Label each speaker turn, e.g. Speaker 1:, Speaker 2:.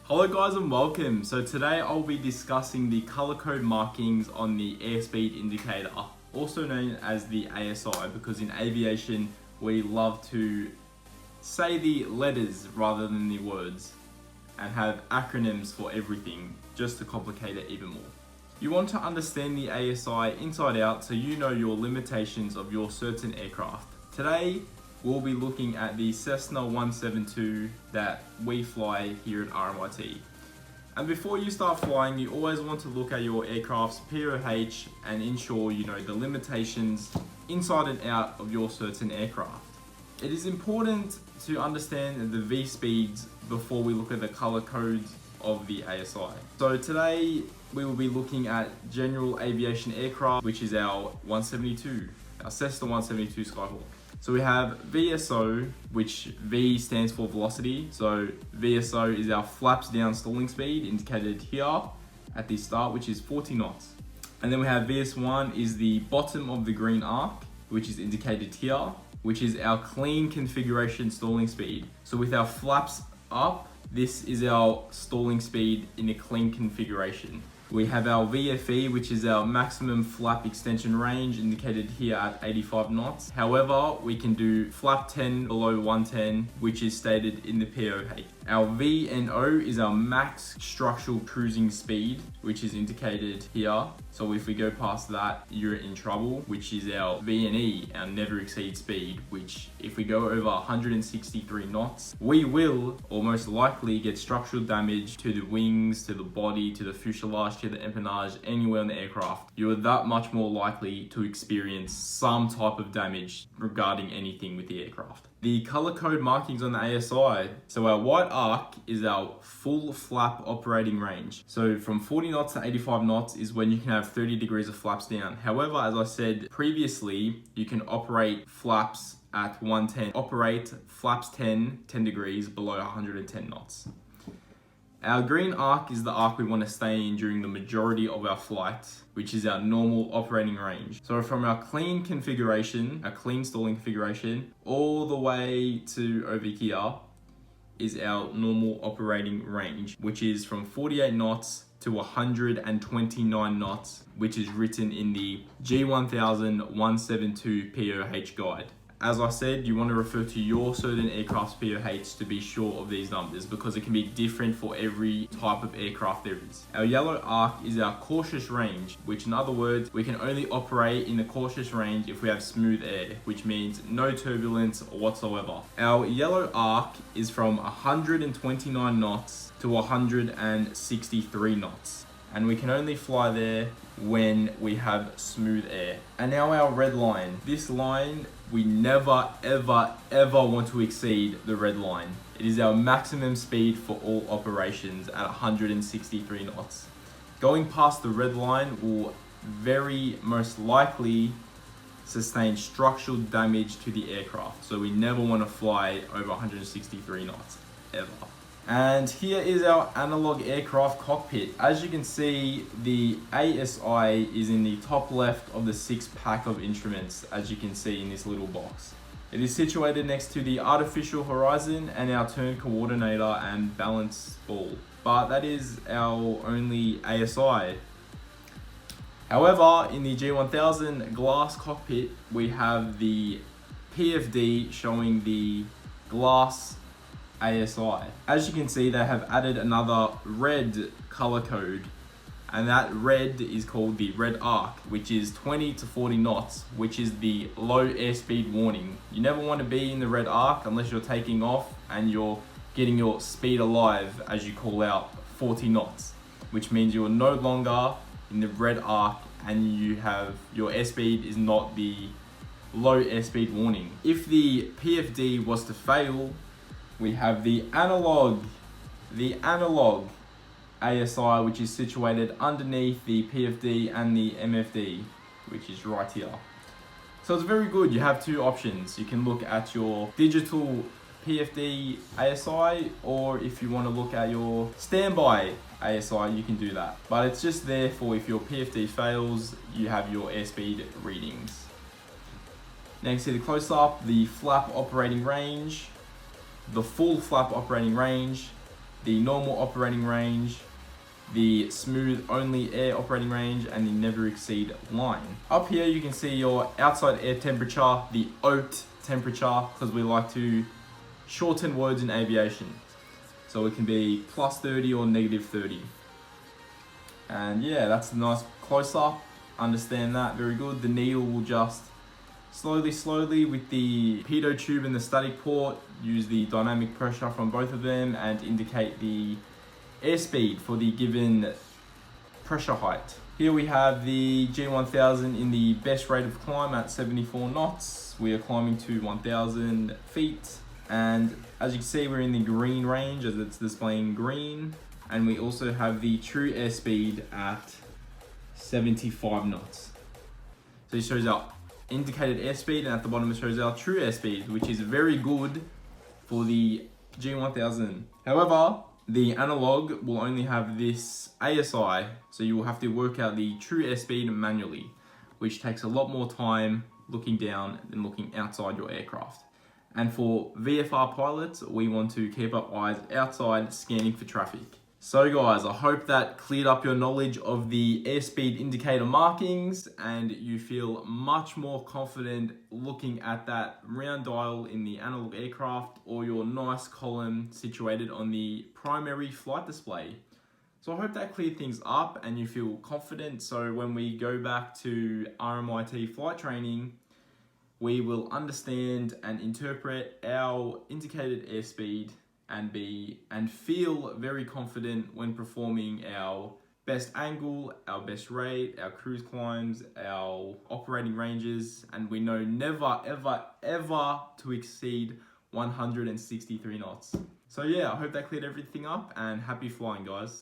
Speaker 1: Hello guys and welcome. So today I'll be discussing the color code markings on the airspeed indicator, also known as the ASI, because in aviation we love to say the letters rather than the words and have acronyms for everything just to complicate it even more. You want to understand the ASI inside out so you know your limitations of your certain aircraft. Today we'll be looking at the Cessna 172 that we fly here at RMIT. And before you start flying, you always want to look at your aircraft's POH and ensure you know the limitations inside and out of your certain aircraft. It is important to understand the V speeds before we look at the color codes of the ASI. So today we will be looking at general aviation aircraft, which is our 172, our Cessna 172 Skyhawk. So we have VSO, which V stands for velocity. So VSO is our flaps down stalling speed, indicated here at the start, which is 40 knots. And then we have VS1 is the bottom of the green arc, which is indicated here, which is our clean configuration stalling speed. So with our flaps up, this is our stalling speed in a clean configuration. We have our VFE, which is our maximum flap extension range, indicated here at 85 knots. However, we can do flap 10 below 110, which is stated in the POH. Our VNO is our max structural cruising speed, which is indicated here. So if we go past that, you're in trouble, which is our VNE, our never exceed speed, which if we go over 163 knots, we will, or most likely, get structural damage to the wings, to the body, to the fuselage, to the empennage, anywhere on the aircraft. You are that much more likely to experience some type of damage regarding anything with the aircraft. The color code markings on the ASI. So our white arc is our full flap operating range. So from 40 knots to 85 knots is when you can have 30 degrees of flaps down. However, as I said previously, you can operate flaps at 110. Operate flaps 10 degrees below 110 knots. Our green arc is the arc we want to stay in during the majority of our flight, which is our normal operating range. So from our clean configuration, our clean stalling configuration, all the way to over here is our normal operating range, which is from 48 knots to 129 knots, which is written in the G1000 172 POH guide. As I said, you want to refer to your certain aircraft's POH to be sure of these numbers because it can be different for every type of aircraft there is. Our yellow arc is our cautious range, which in other words, we can only operate in the cautious range if we have smooth air, which means no turbulence whatsoever. Our yellow arc is from 129 knots to 163 knots. And we can only fly there when we have smooth air. And now our red line. This line, we never, ever, ever want to exceed the red line. It is our maximum speed for all operations at 163 knots. Going past the red line will very most likely sustain structural damage to the aircraft. So we never want to fly over 163 knots, ever. And here is our analog aircraft cockpit. As you can see, the ASI is in the top left of the 6-pack of instruments, as you can see in this little box. It is situated next to the artificial horizon and our turn coordinator and balance ball. But that is our only ASI. However, in the G1000 glass cockpit, we have the PFD showing the glass ASI. As you can see, they have added another red color code, and that red is called the red arc, which is 20 to 40 knots, which is the low airspeed warning. You never want to be in the red arc unless you're taking off and you're getting your speed alive as you call out 40 knots, which means you're no longer in the red arc and you have your airspeed is not the low airspeed warning. If the PFD was to fail, we have the analog ASI, which is situated underneath the PFD and the MFD, which is right here. So it's very good. You have two options. You can look at your digital PFD ASI, or if you want to look at your standby ASI, you can do that. But it's just there for if your PFD fails, you have your airspeed readings. Next, see the close-up, the flap operating range, the full flap operating range, the normal operating range, the smooth only air operating range, and the never exceed line. Up here you can see your outside air temperature, the OAT temperature, because we like to shorten words in aviation. So it can be +30 or -30. And yeah, that's a nice close-up. Understand that very good. The needle will just slowly with the pitot tube and the static port, use the dynamic pressure from both of them and indicate the airspeed for the given pressure height. Here we have the G1000 in the best rate of climb at 74 knots. We are climbing to 1,000 feet. And as you can see, we're in the green range as it's displaying green. And we also have the true airspeed at 75 knots. So it shows our indicated airspeed, and at the bottom it shows our true airspeed, which is very good for the G1000. However, the analog will only have this ASI, so you will have to work out the true airspeed manually, which takes a lot more time looking down than looking outside your aircraft. And for VFR pilots, we want to keep our eyes outside scanning for traffic. So guys, I hope that cleared up your knowledge of the airspeed indicator markings and you feel much more confident looking at that round dial in the analog aircraft or your nice column situated on the primary flight display. So I hope that cleared things up and you feel confident, so when we go back to RMIT flight training, we will understand and interpret our indicated airspeed and feel very confident when performing our best angle, our best rate, our cruise climbs, our operating ranges, and we know never, ever to exceed 163 knots. So yeah, I hope that cleared everything up and happy flying, guys.